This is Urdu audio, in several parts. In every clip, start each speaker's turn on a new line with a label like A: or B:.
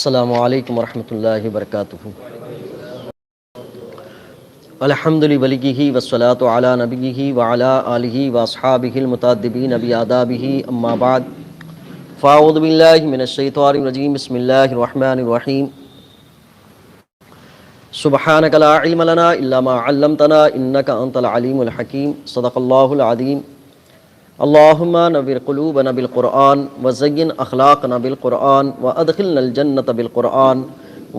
A: السلام علیکم ورحمۃ اللہ وبرکاتہ۔ الحمد للہ والصلاة علی نبیہ وعلی آلہ واصحابہ المتادبین بآدابہ، اما بعد فاعوذ باللہ من الشیطان الرجیم، بسم اللہ الرحمن الرحیم۔ سبحانک لا علم لنا الا ما علمتنا انک انت العلیم الحکیم، صدق اللہ العظیم۔ اللہم نور قلوبنا بالقرآن وزین اخلاقنا بالقرآن وادخلنا الجنة بالقرآن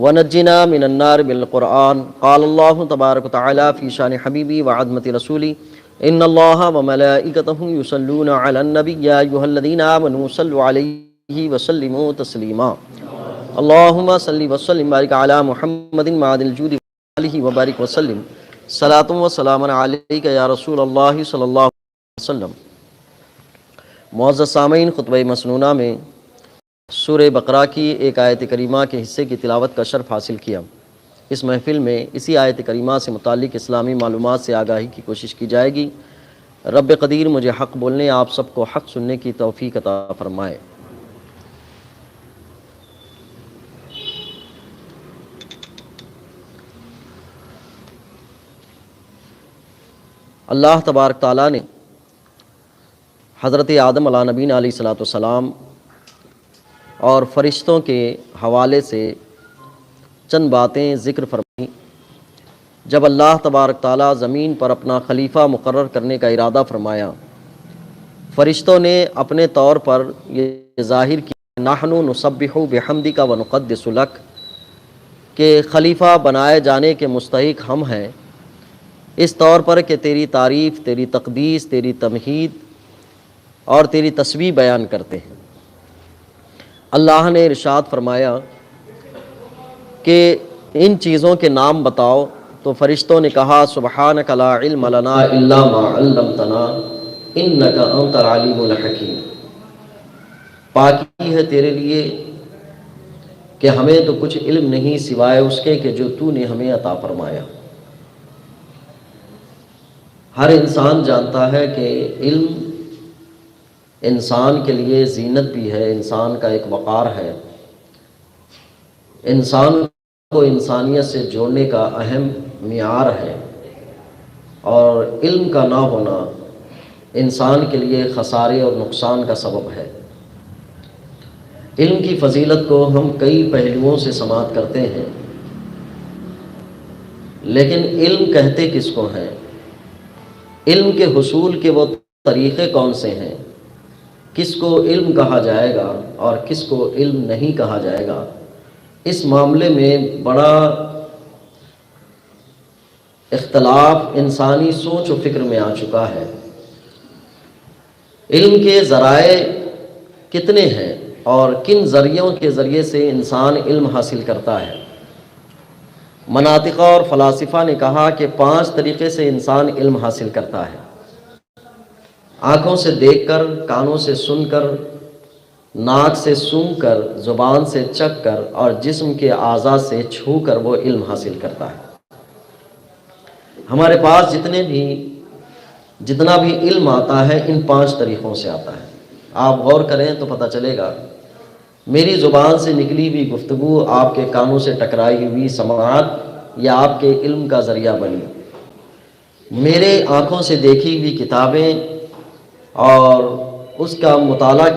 A: ونجنا من النار بالقرآن۔ قال اللہ تبارک وتعالی فی شان حبیبی وعظمت رسولی، ان اللہ وملائکتہ یصلون علی النبی یا ایھا الذین آمنوا صلوا علیہ وسلموا تسلیما۔ اللہم صلی وسلم وبارک علی محمد معدن الجود علیہ وبارک وسلم، صلاۃ و سلام علیک یا رسول اللہ صلی اللہ علیہ وسلم۔ معزز سامعین، خطبہ مسنونہ میں سورہ بقرہ کی ایک آیت کریمہ کے حصے کی تلاوت کا شرف حاصل کیا۔ اس محفل میں اسی آیت کریمہ سے متعلق اسلامی معلومات سے آگاہی کی کوشش کی جائے گی۔ رب قدیر مجھے حق بولنے، آپ سب کو حق سننے کی توفیق عطا فرمائے۔ اللہ تبارک تعالیٰ نے حضرت آدم علیہ نبینا علیہ الصلوۃ والسلام اور فرشتوں کے حوالے سے چند باتیں ذکر فرمائیں۔ جب اللہ تبارک تعالیٰ زمین پر اپنا خلیفہ مقرر کرنے کا ارادہ فرمایا، فرشتوں نے اپنے طور پر یہ ظاہر کیا، نحن نسبح بحمدک ونقدس لک، کہ خلیفہ بنائے جانے کے مستحق ہم ہیں، اس طور پر کہ تیری تعریف، تیری تقدیس، تیری تمجید اور تیری تسبیح بیان کرتے ہیں۔ اللہ نے ارشاد فرمایا کہ ان چیزوں کے نام بتاؤ، تو فرشتوں نے کہا سبحانک لا علم لنا الا ما علمتنا انک انت العلیم الحکیم، پاکی ہے تیرے لیے کہ ہمیں تو کچھ علم نہیں سوائے اس کے کہ جو تو نے ہمیں عطا فرمایا۔ ہر انسان جانتا ہے کہ علم انسان کے لیے زینت بھی ہے، انسان کا ایک وقار ہے، انسان کو انسانیت سے جوڑنے کا اہم معیار ہے، اور علم کا نہ ہونا انسان کے لیے خسارے اور نقصان کا سبب ہے۔ علم کی فضیلت کو ہم کئی پہلوؤں سے سماعت کرتے ہیں، لیکن علم کہتے کس کو ہیں؟ علم کے حصول کے وہ طریقے کون سے ہیں؟ کس کو علم کہا جائے گا اور کس کو علم نہیں کہا جائے گا؟ اس معاملے میں بڑا اختلاف انسانی سوچ و فکر میں آ چکا ہے۔ علم کے ذرائع کتنے ہیں اور کن ذریعوں کے ذریعے سے انسان علم حاصل کرتا ہے؟ مناطقہ اور فلاسفہ نے کہا کہ 5 طریقے سے انسان علم حاصل کرتا ہے: آنکھوں سے دیکھ کر، کانوں سے سن کر، ناک سے سونگھ کر، زبان سے چکھ کر اور جسم کے اعضاء سے چھو کر وہ علم حاصل کرتا ہے۔ ہمارے پاس جتنا بھی علم آتا ہے ان 5 طریقوں سے آتا ہے۔ آپ غور کریں تو پتہ چلے گا، میری زبان سے نکلی ہوئی گفتگو آپ کے کانوں سے ٹکرائی ہوئی سماعت یا آپ کے علم کا ذریعہ بنی، میرے آنکھوں سے دیکھی ہوئی کتابیں اور اس کا مطالعے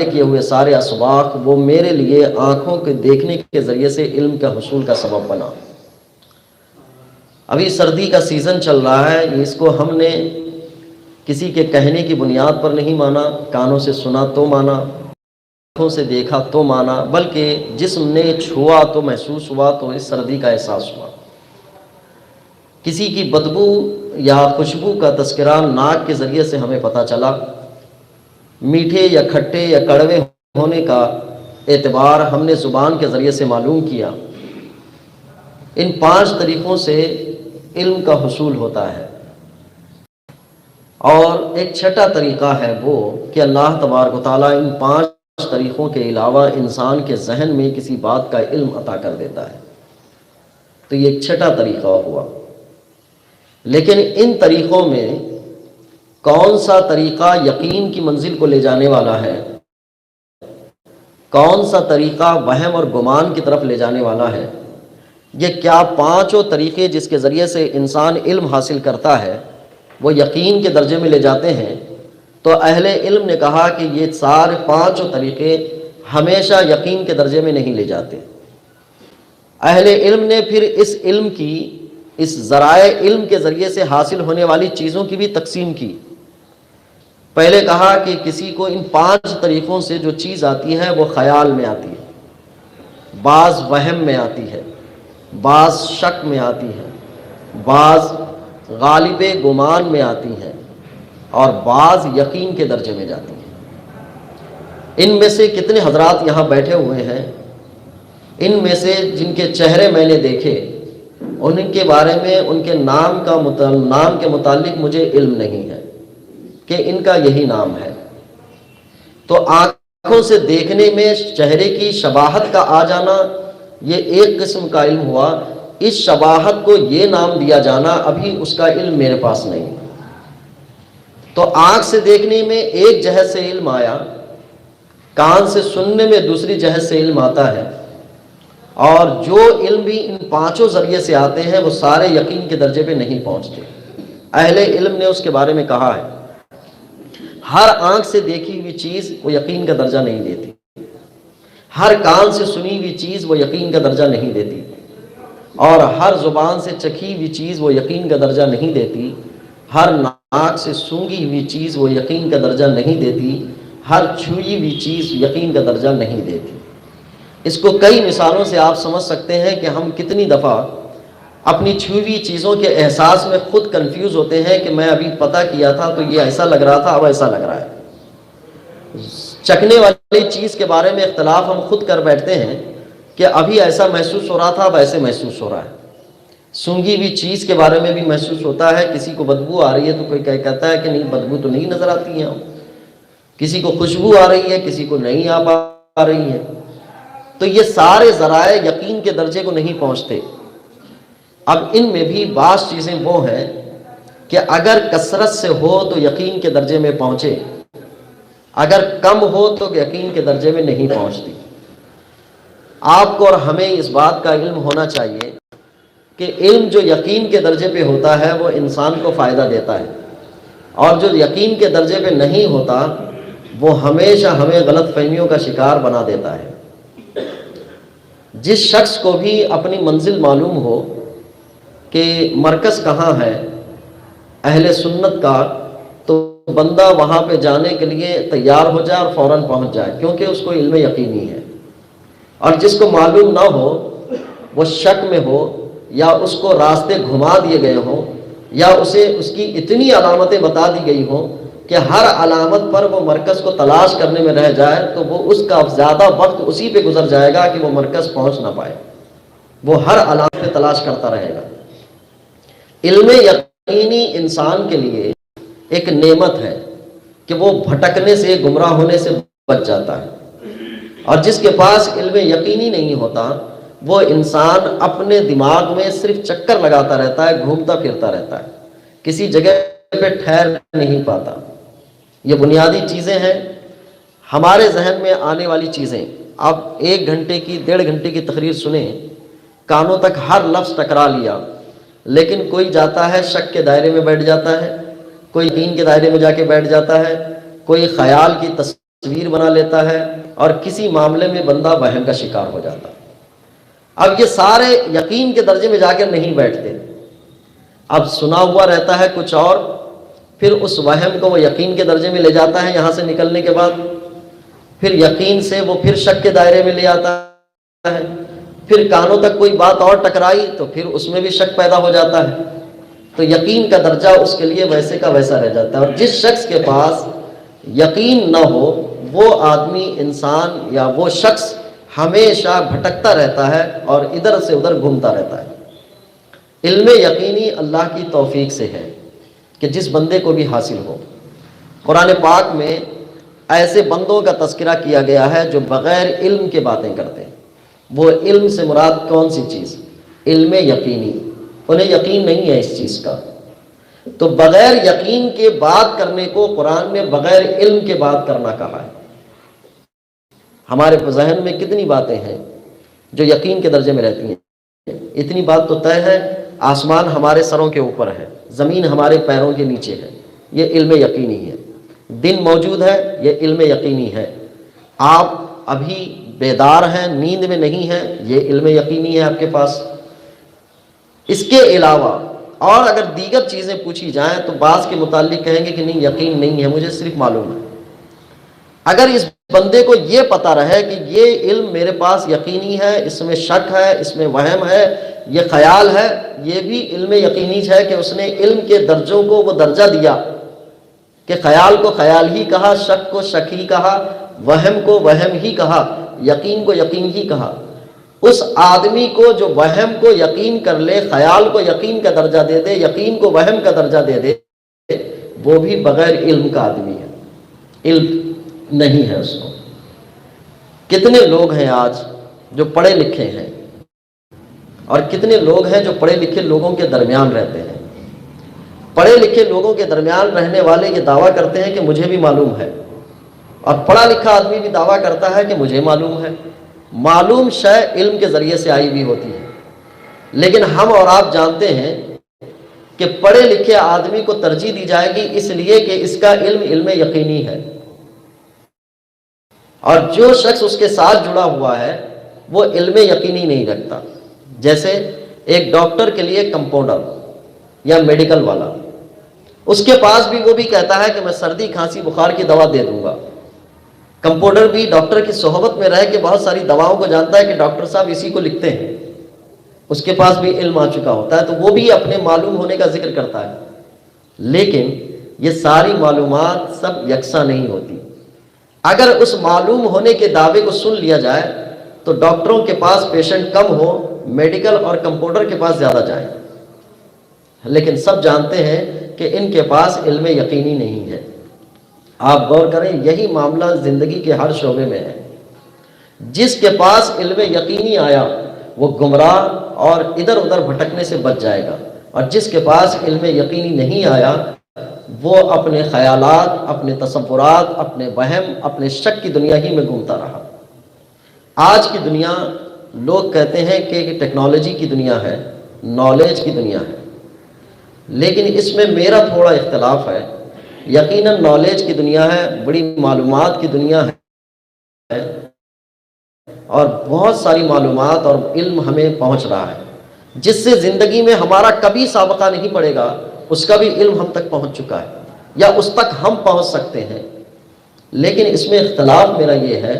A: کیے ہوئے سارے اسباق، وہ میرے لیے آنکھوں کے دیکھنے کے ذریعے سے علم کا حصول کا سبب بنا۔ ابھی سردی کا سیزن چل رہا ہے، اس کو ہم نے کسی کے کہنے کی بنیاد پر نہیں مانا، کانوں سے سنا تو مانا، آنکھوں سے دیکھا تو مانا، بلکہ جسم نے چھوا تو محسوس ہوا، تو اس سردی کا احساس ہوا۔ کسی کی بدبو یا خوشبو کا تذکرہ ناک کے ذریعے سے ہمیں پتہ چلا، میٹھے یا کھٹے یا کڑوے ہونے کا اعتبار ہم نے زبان کے ذریعے سے معلوم کیا۔ ان 5 طریقوں سے علم کا حصول ہوتا ہے۔ اور ایک چھٹا طریقہ ہے وہ کہ اللہ تبارک و تعالیٰ ان 5 طریقوں کے علاوہ انسان کے ذہن میں کسی بات کا علم عطا کر دیتا ہے، تو یہ ایک چھٹا طریقہ ہوا۔ لیکن ان طریقوں میں کون سا طریقہ یقین کی منزل کو لے جانے والا ہے، کون سا طریقہ وہم اور گمان کی طرف لے جانے والا ہے؟ یہ کیا پانچوں طریقے جس کے ذریعے سے انسان علم حاصل کرتا ہے وہ یقین کے درجے میں لے جاتے ہیں؟ تو اہل علم نے کہا کہ یہ سارے پانچوں طریقے ہمیشہ یقین کے درجے میں نہیں لے جاتے۔ اہل علم نے پھر اس علم کی، اس ذرائع علم کے ذریعے سے حاصل ہونے والی چیزوں کی بھی تقسیم کی۔ پہلے کہا کہ کسی کو ان پانچ طریقوں سے جو چیز آتی ہے وہ خیال میں آتی ہے، بعض وہم میں آتی ہے، بعض شک میں آتی ہے، بعض غالب گمان میں آتی ہیں، اور بعض یقین کے درجے میں جاتی ہیں۔ ان میں سے کتنے حضرات یہاں بیٹھے ہوئے ہیں، ان میں سے جن کے چہرے میں نے دیکھے ان کے بارے میں، ان کے نام کے متعلق مجھے علم نہیں ہے کہ ان کا یہی نام ہے۔ تو آنکھوں سے دیکھنے میں چہرے کی شباہت کا آ جانا یہ ایک قسم کا علم ہوا، اس شباہت کو یہ نام دیا جانا ابھی اس کا علم میرے پاس نہیں۔ تو آنکھ سے دیکھنے میں ایک جہت سے علم آیا، کان سے سننے میں دوسری جہت سے علم آتا ہے، اور جو علم بھی ان پانچوں ذریعے سے آتے ہیں وہ سارے یقین کے درجے پہ نہیں پہنچتے۔ اہل علم نے اس کے بارے میں کہا ہے ہر آنکھ سے دیکھی ہوئی چیز وہ یقین کا درجہ نہیں دیتی، ہر کان سے سنی ہوئی چیز وہ یقین کا درجہ نہیں دیتی، اور ہر زبان سے چکھی ہوئی چیز وہ یقین کا درجہ نہیں دیتی، ہر ناک سے سونگھی ہوئی چیز وہ یقین کا درجہ نہیں دیتی، ہر چھوئی ہوئی چیز یقین کا درجہ نہیں دیتی۔ اس کو کئی مثالوں سے آپ سمجھ سکتے ہیں کہ ہم کتنی دفعہ اپنی چھوئی ہوئی چیزوں کے احساس میں خود کنفیوز ہوتے ہیں کہ میں ابھی پتہ کیا تھا تو یہ ایسا لگ رہا تھا، اب ایسا لگ رہا ہے۔ چکھنے والی چیز کے بارے میں اختلاف ہم خود کر بیٹھتے ہیں کہ ابھی ایسا محسوس ہو رہا تھا، اب ایسے محسوس ہو رہا ہے۔ سونگھی ہوئی چیز کے بارے میں بھی محسوس ہوتا ہے، کسی کو بدبو آ رہی ہے تو کوئی کہتا ہے کہ نہیں بدبو تو نہیں نظر آتی ہے، کسی کو خوشبو آ رہی ہے، کسی کو نہیں آ رہی ہے۔ تو یہ سارے ذرائع یقین کے درجے کو نہیں پہنچتے۔ اب ان میں بھی بعض چیزیں وہ ہیں کہ اگر کثرت سے ہو تو یقین کے درجے میں پہنچے، اگر کم ہو تو یقین کے درجے میں نہیں پہنچتی۔ آپ کو اور ہمیں اس بات کا علم ہونا چاہیے کہ علم جو یقین کے درجے پہ ہوتا ہے وہ انسان کو فائدہ دیتا ہے، اور جو یقین کے درجے پہ نہیں ہوتا وہ ہمیشہ ہمیں غلط فہمیوں کا شکار بنا دیتا ہے۔ جس شخص کو بھی اپنی منزل معلوم ہو کہ مرکز کہاں ہے اہل سنت کا، تو بندہ وہاں پہ جانے کے لیے تیار ہو جائے اور فوراً پہنچ جائے، کیونکہ اس کو علم یقینی ہے۔ اور جس کو معلوم نہ ہو، وہ شک میں ہو، یا اس کو راستے گھما دیے گئے ہوں، یا اسے اس کی اتنی علامتیں بتا دی گئی ہوں کہ ہر علامت پر وہ مرکز کو تلاش کرنے میں رہ جائے، تو وہ اس کا زیادہ وقت اسی پہ گزر جائے گا کہ وہ مرکز پہنچ نہ پائے، وہ ہر علامت پہ تلاش کرتا رہے گا۔ علم یقینی انسان کے لیے ایک نعمت ہے کہ وہ بھٹکنے سے، گمراہ ہونے سے بچ جاتا ہے، اور جس کے پاس علم یقینی نہیں ہوتا وہ انسان اپنے دماغ میں صرف چکر لگاتا رہتا ہے، گھومتا پھرتا رہتا ہے، کسی جگہ پہ ٹھہر نہیں پاتا۔ یہ بنیادی چیزیں ہیں ہمارے ذہن میں آنے والی چیزیں۔ اب 1 گھنٹے کی 1.5 گھنٹے کی تقریر سنیں، کانوں تک ہر لفظ ٹکرا لیا، لیکن کوئی جاتا ہے شک کے دائرے میں بیٹھ جاتا ہے، کوئی یقین کے دائرے میں جا کے بیٹھ جاتا ہے، کوئی خیال کی تصویر بنا لیتا ہے، اور کسی معاملے میں بندہ وہم کا شکار ہو جاتا ہے۔ اب یہ سارے یقین کے درجے میں جا کر نہیں بیٹھتے، اب سنا ہوا رہتا ہے کچھ اور، پھر اس وہم کو وہ یقین کے درجے میں لے جاتا ہے، یہاں سے نکلنے کے بعد پھر یقین سے وہ پھر شک کے دائرے میں لے آتا ہے، پھر کانوں تک کوئی بات اور ٹکرائی تو پھر اس میں بھی شک پیدا ہو جاتا ہے، تو یقین کا درجہ اس کے لیے ویسے کا ویسا رہ جاتا ہے۔ اور جس شخص کے پاس یقین نہ ہو وہ آدمی، انسان یا وہ شخص ہمیشہ بھٹکتا رہتا ہے اور ادھر سے ادھر گھومتا رہتا ہے۔ علم یقینی اللہ کی توفیق سے ہے کہ جس بندے کو بھی حاصل ہو۔ قرآن پاک میں ایسے بندوں کا تذکرہ کیا گیا ہے جو بغیر علم کے باتیں کرتے ہیں۔ وہ علم سے مراد کون سی چیز؟ علم یقینی، انہیں یقین نہیں ہے اس چیز کا، تو بغیر یقین کے بات کرنے کو قرآن نے بغیر علم کے بات کرنا کہا ہے۔ ہمارے ذہن میں کتنی باتیں ہیں جو یقین کے درجے میں رہتی ہیں؟ اتنی بات تو طے ہے، آسمان ہمارے سروں کے اوپر ہے، زمین ہمارے پیروں کے نیچے ہے، یہ علم یقینی ہے۔ دن موجود ہے، یہ علم یقینی ہے۔ آپ ابھی بیدار ہیں، نیند میں نہیں ہیں، یہ علم یقینی ہے آپ کے پاس۔ اس کے علاوہ اور اگر دیگر چیزیں پوچھی جائیں تو بعض کے متعلق کہیں گے کہ نہیں، یقین نہیں ہے، مجھے صرف معلوم ہے۔ اگر اس بندے کو یہ پتا رہے کہ یہ علم میرے پاس یقینی ہے، اس میں شک ہے، اس میں وہم ہے، یہ خیال ہے، یہ بھی علم یقینی ہے کہ اس نے علم کے درجوں کو وہ درجہ دیا کہ خیال کو خیال ہی کہا، شک کو شک ہی کہا، وہم کو وہم ہی کہا، یقین کو یقین ہی کہا۔ اس آدمی کو جو وہم کو یقین کر لے، خیال کو یقین کا درجہ دے دے، یقین کو وہم کا درجہ دے دے، وہ بھی بغیر علم کا آدمی ہے، علم نہیں ہے اس کو۔ کتنے لوگ ہیں آج جو پڑھے لکھے ہیں، اور کتنے لوگ ہیں جو پڑھے لکھے لوگوں کے درمیان رہتے ہیں۔ پڑھے لکھے لوگوں کے درمیان رہنے والے یہ دعویٰ کرتے ہیں کہ مجھے بھی معلوم ہے، اور پڑھا لکھا آدمی بھی دعویٰ کرتا ہے کہ مجھے معلوم ہے۔ معلوم شے علم کے ذریعے سے آئی بھی ہوتی ہے، لیکن ہم اور آپ جانتے ہیں کہ پڑھے لکھے آدمی کو ترجیح دی جائے گی اس لیے کہ اس کا علم یقینی ہے، اور جو شخص اس کے ساتھ جڑا ہوا ہے وہ علم یقینی نہیں رکھتا۔ جیسے ایک ڈاکٹر کے لیے کمپاؤنڈر یا میڈیکل والا، اس کے پاس بھی وہ بھی کہتا ہے کہ میں سردی کھانسی بخار کی دوا دے دوں گا۔ کمپاؤنڈر بھی ڈاکٹر کی صحبت میں رہ کے بہت ساری دواؤں کو جانتا ہے کہ ڈاکٹر صاحب اسی کو لکھتے ہیں، اس کے پاس بھی علم آ چکا ہوتا ہے، تو وہ بھی اپنے معلوم ہونے کا ذکر کرتا ہے۔ لیکن یہ ساری معلومات سب یکساں نہیں ہوتی۔ اگر اس معلوم ہونے کے دعوے کو سن لیا جائے تو ڈاکٹروں کے پاس پیشنٹ کم ہو، میڈیکل اور کمپاؤنڈر کے پاس زیادہ جائیں، لیکن سب جانتے ہیں کہ ان کے پاس علم یقینی نہیں ہے۔ آپ غور کریں، یہی معاملہ زندگی کے ہر شعبے میں ہے۔ جس کے پاس علم یقینی آیا وہ گمراہ اور ادھر ادھر بھٹکنے سے بچ جائے گا، اور جس کے پاس علم یقینی نہیں آیا وہ اپنے خیالات، اپنے تصورات، اپنے وہم، اپنے شک کی دنیا ہی میں گھومتا رہا۔ آج کی دنیا لوگ کہتے ہیں کہ ٹیکنالوجی کی دنیا ہے، نالج کی دنیا ہے، لیکن اس میں میرا تھوڑا اختلاف ہے۔ یقیناً نالج کی دنیا ہے، بڑی معلومات کی دنیا ہے، اور بہت ساری معلومات اور علم ہمیں پہنچ رہا ہے جس سے زندگی میں ہمارا کبھی سابقہ نہیں پڑے گا، اس کا بھی علم ہم تک پہنچ چکا ہے، یا اس تک ہم پہنچ سکتے ہیں۔ لیکن اس میں اختلاف میرا یہ ہے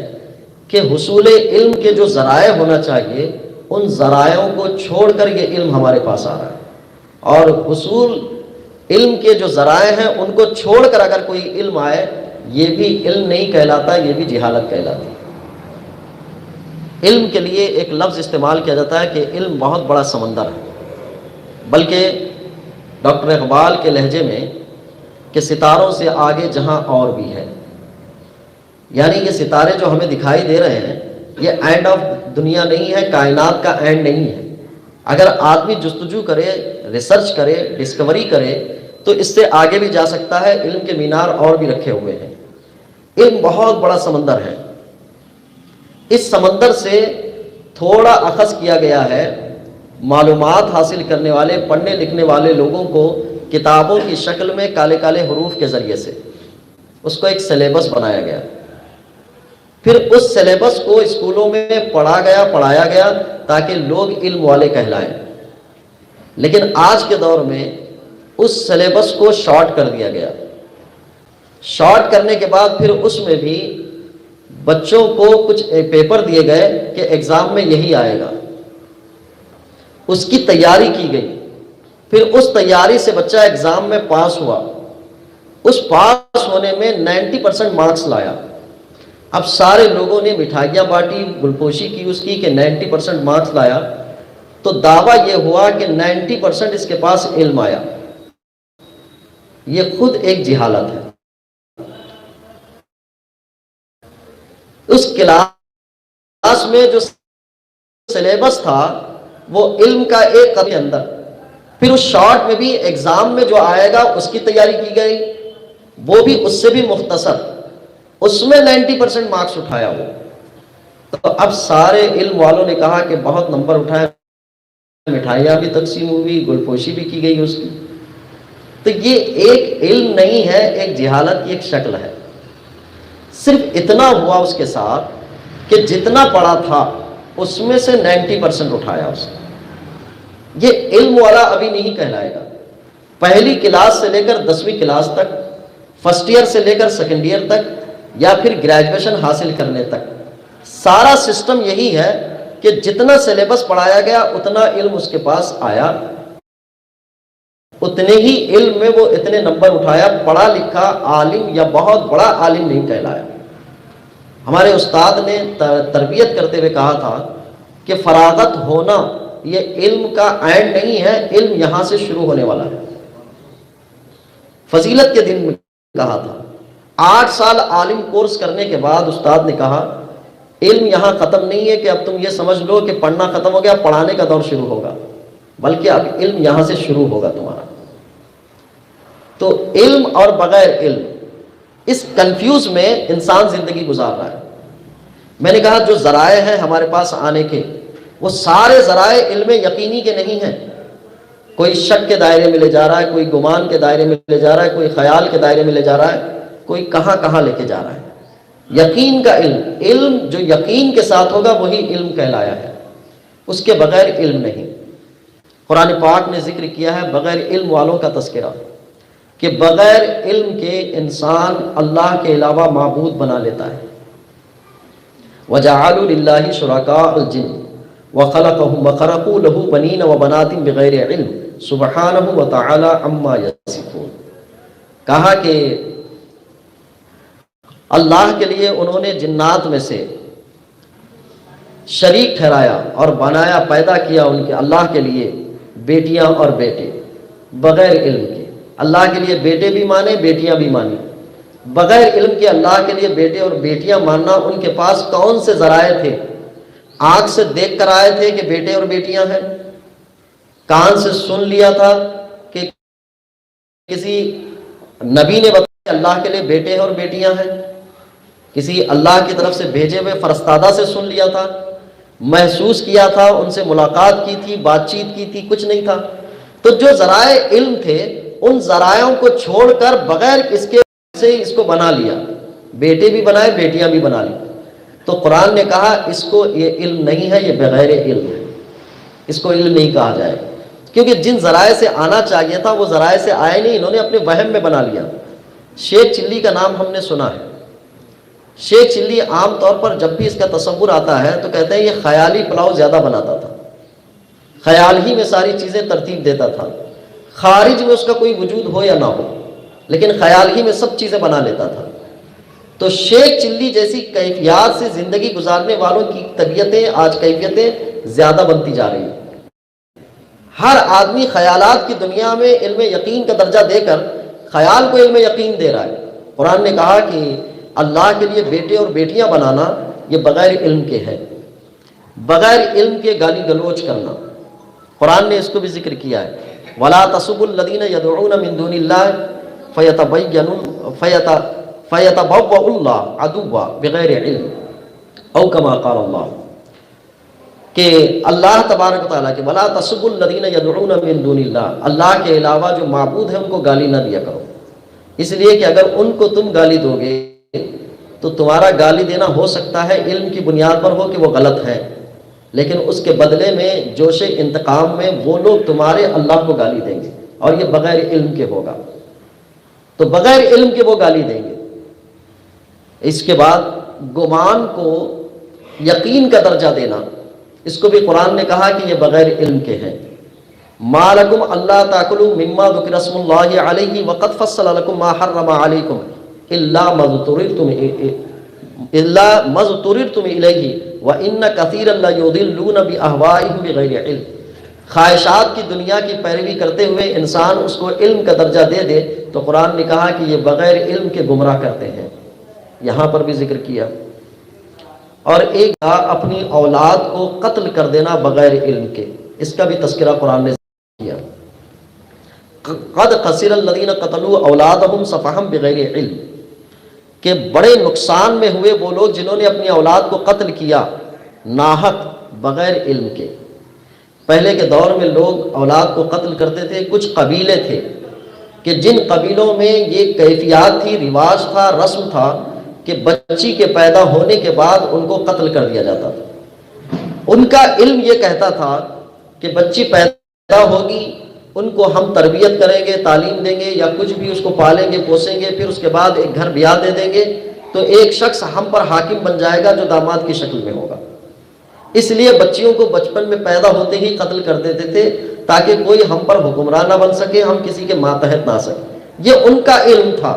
A: کہ حصول علم کے جو ذرائع ہونا چاہیے ان ذرائعوں کو چھوڑ کر یہ علم ہمارے پاس آ رہا ہے، اور حصول علم کے جو ذرائع ہیں ان کو چھوڑ کر اگر کوئی علم آئے یہ بھی علم نہیں کہلاتا، یہ بھی جہالت کہلاتی ہے۔ علم کے لیے ایک لفظ استعمال کیا جاتا ہے کہ علم بہت بڑا سمندر ہے، بلکہ ڈاکٹر اقبال کے لہجے میں کہ ستاروں سے آگے جہاں اور بھی ہے، یعنی یہ ستارے جو ہمیں دکھائی دے رہے ہیں یہ اینڈ آف دنیا نہیں ہے، کائنات کا اینڈ نہیں ہے۔ اگر آدمی جستجو کرے، ریسرچ کرے، ڈسکوری کرے تو اس سے آگے بھی جا سکتا ہے۔ علم کے مینار اور بھی رکھے ہوئے ہیں۔ علم بہت بڑا سمندر ہے، اس سمندر سے تھوڑا اخذ کیا گیا ہے۔ معلومات حاصل کرنے والے، پڑھنے لکھنے والے لوگوں کو کتابوں کی شکل میں کالے کالے حروف کے ذریعے سے اس کو ایک سلیبس بنایا گیا، پھر اس سلیبس کو اسکولوں میں پڑھایا گیا تاکہ لوگ علم والے کہلائیں۔ لیکن آج کے دور میں اس سلیبس کو شارٹ کر دیا گیا۔ شارٹ کرنے کے بعد پھر اس میں بھی بچوں کو کچھ پیپر دیے گئے کہ ایگزام میں یہی آئے گا، اس کی تیاری کی گئی، پھر اس تیاری سے بچہ ایگزام میں پاس ہوا، اس پاس ہونے میں 90% مارکس لایا۔ اب سارے لوگوں نے مٹھائیاں بانٹی، گلپوشی کی اس کی کہ 90% مارکس لایا، تو دعویٰ یہ ہوا کہ 90% اس کے پاس علم آیا۔ یہ خود ایک جہالت ہے۔ اس کلاس میں جو سلیبس تھا وہ علم کا ایک قدم اندر، پھر اس شارٹ میں بھی ایگزام میں جو آئے گا اس کی تیاری کی گئی، وہ بھی اس سے بھی مختصر، اس میں 90% مارکس اٹھایا وہ۔ تو اب سارے علم والوں نے کہا کہ بہت نمبر اٹھائے، مٹھائیاں بھی تقسیم ہوئی، گلپوشی بھی کی گئی اس کی. تو یہ ایک علم نہیں ہے، ایک جہالت کی ایک شکل ہے. صرف اتنا ہوا اس کے ساتھ کہ جتنا پڑھا تھا اس میں سے 90% اٹھایا اس نے. یہ علم والا ابھی نہیں کہلائے گا. پہلی کلاس سے لے کر 10ویں کلاس تک، فرسٹ ایئر سے لے کر سیکنڈ ایئر تک، یا پھر گریجویشن حاصل کرنے تک، سارا سسٹم یہی ہے کہ جتنا سلیبس پڑھایا گیا اتنا علم اس کے پاس آیا، اتنے ہی علم میں وہ اتنے نمبر اٹھایا. پڑھا لکھا عالم یا بہت بڑا عالم نہیں کہلایا. ہمارے استاد نے تربیت کرتے ہوئے کہا تھا کہ فراغت ہونا یہ علم کا اینڈ نہیں ہے، علم یہاں سے شروع ہونے والا ہے. فضیلت کے دن میں کہا تھا. 8 سال عالم کورس کرنے کے بعد استاد نے کہا علم یہاں ختم نہیں ہے کہ اب تم یہ سمجھ لو کہ پڑھنا ختم ہو گیا، پڑھانے کا دور شروع ہوگا، بلکہ اب علم یہاں سے شروع ہوگا تمہارا. تو علم اور بغیر علم، اس کنفیوز میں انسان زندگی گزار رہا ہے. میں نے کہا جو ذرائع ہیں ہمارے پاس آنے کے، وہ سارے ذرائع علم یقینی کے نہیں ہیں. کوئی شک کے دائرے میں لے جا رہا ہے، کوئی گمان کے دائرے میں لے جا رہا ہے، کوئی خیال کے دائرے میں لے جا رہا ہے، کوئی کہاں کہاں لے کے جا رہا ہے. یقین کا علم، علم جو یقین کے ساتھ ہوگا وہی علم کہلایا ہے، اس کے بغیر علم نہیں. قرآن پاک نے ذکر کیا ہے بغیر علم والوں کا تذکرہ، کہ بغیر علم کے انسان اللہ کے علاوہ معبود بنا لیتا ہے. وَجَعَلُوا لِلَّهِ شُرَكَاءَ الْجِنِّ وَخَلَقَهُمْ وَخَرَقُوا لَهُ بَنِينَ وَبَنَاتٍ بِغَيْرِ عِلْمٍ سُبْحَانَهُ وَتَعَالَىٰ عَمَّا يَصِفُونَ. کہا کہ اللہ کے لیے انہوں نے جنات میں سے شریک ٹھہرایا اور بنایا، پیدا کیا ان کے اللہ کے لیے بیٹیاں اور بیٹے بغیر علم کے. اللہ کے لیے بیٹے بھی مانے، بیٹیاں بھی مانی. بغیر علم کے اللہ کے لیے بیٹے اور بیٹیاں ماننا، ان کے پاس کون سے ذرائع تھے؟ آنکھ سے دیکھ کر آئے تھے کہ بیٹے اور بیٹیاں ہیں، کان سے سن لیا تھا کہ کسی نبی نے بتایا کہ اللہ کے لیے بیٹے اور بیٹیاں ہیں، کسی اللہ کی طرف سے بھیجے ہوئے فرستادہ سے سن لیا تھا، محسوس کیا تھا، ان سے ملاقات کی تھی، بات چیت کی تھی، کچھ نہیں تھا. تو جو ذرائع علم تھے ان ذرائعوں کو چھوڑ کر بغیر اس کے سے اس کو بنا لیا، بیٹے بھی بنائے، بیٹیاں بھی بنا لی. تو قرآن نے کہا اس کو یہ علم نہیں ہے، یہ بغیر علم ہے، اس کو علم نہیں کہا جائے. کیونکہ جن ذرائع سے آنا چاہیے تھا وہ ذرائع سے آئے نہیں، انہوں نے اپنے وہم میں بنا لیا. شیخ چلی کا نام ہم نے سنا ہے. شیخ چلی عام طور پر جب بھی اس کا تصور آتا ہے تو کہتے ہیں یہ خیالی پلاؤ زیادہ بناتا تھا، خیال ہی میں ساری چیزیں ترتیب دیتا تھا، خارج میں اس کا کوئی وجود ہو یا نہ ہو، لیکن خیال ہی میں سب چیزیں بنا لیتا تھا. تو شیخ چلی جیسی کیفیات سے زندگی گزارنے والوں کی طبیعتیں آج کیفیتیں زیادہ بنتی جا رہی ہیں. ہر آدمی خیالات کی دنیا میں علم یقین کا درجہ دے کر خیال کو علم یقین دے رہا ہے. قرآن نے کہا کہ اللہ کے لیے بیٹے اور بیٹیاں بنانا یہ بغیر علم کے ہے، بغیر علم کے گالی گلوچ کرنا. قرآن نے اس کو بھی ذکر کیا ہے، وَلَا تَسُبُّوا الَّذِينَ يَدْعُونَ مِن دُونِ اللَّهِ فَيَتَبَوَّأُوا اللَّهَ عَدُوًّا بِغَيْرِ عِلْمٍ أَوْ كَمَا قَالَ اللَّهُ، کہ اللہ تبارک و تعالیٰ کہ وَلَا تَسُبُّوا الَّذِينَ يَدْعُونَ مِن دُونِ اللَّهِ، اللہ کے علاوہ جو معبود ہیں ان کو گالی نہ دیا کرو، اس لیے کہ اگر ان کو تم گالی دو گے تو تمہارا گالی دینا ہو سکتا ہے علم کی بنیاد پر ہو کہ وہ غلط ہے، لیکن اس کے بدلے میں جوش انتقام میں وہ لوگ تمہارے اللہ کو گالی دیں گے، اور یہ بغیر علم کے ہوگا. تو بغیر علم کے وہ گالی دیں گے. اس کے بعد گمان کو یقین کا درجہ دینا، اس کو بھی قرآن نے کہا کہ یہ بغیر علم کے ہیں. ما لکم اللہ تاکلوا مما ذکر اسم اللہ علیہ وقد فصل لکم ما حرم علیکم الا ما اضطررتم الیہ وان کثیرا لیضلون باہوائہم بغیر علم. خواہشات کی دنیا کی پیروی کرتے ہوئے انسان اس کو علم کا درجہ دے دے تو قرآن نے کہا کہ یہ بغیر علم کے گمراہ کرتے ہیں. یہاں پر بھی ذکر کیا. اور ایک اپنی اولاد کو قتل کر دینا بغیر علم کے، اس کا بھی تذکرہ قرآن نے کیا. قد خسر الذین قتلوا اولادہم سفہا بغیر علم. کہ بڑے نقصان میں ہوئے وہ لوگ جنہوں نے اپنی اولاد کو قتل کیا ناحق بغیر علم کے۔ پہلے کے دور میں لوگ اولاد کو قتل کرتے تھے، کچھ قبیلے تھے کہ جن قبیلوں میں یہ کیفیات تھی، رواج تھا، رسم تھا کہ بچی کے پیدا ہونے کے بعد ان کو قتل کر دیا جاتا تھا۔ ان کا علم یہ کہتا تھا کہ بچی پیدا ہوگی، ان کو ہم تربیت کریں گے، تعلیم دیں گے، یا کچھ بھی اس کو پالیں گے، پوسیں گے، پھر اس کے بعد ایک گھر بیاہ دے دیں گے تو ایک شخص ہم پر حاکم بن جائے گا جو داماد کی شکل میں ہوگا۔ اس لیے بچیوں کو بچپن میں پیدا ہوتے ہی قتل کر دیتے تھے تاکہ کوئی ہم پر حکمران نہ بن سکے، ہم کسی کے ماتحت نہ آ سکیں۔ یہ ان کا علم تھا۔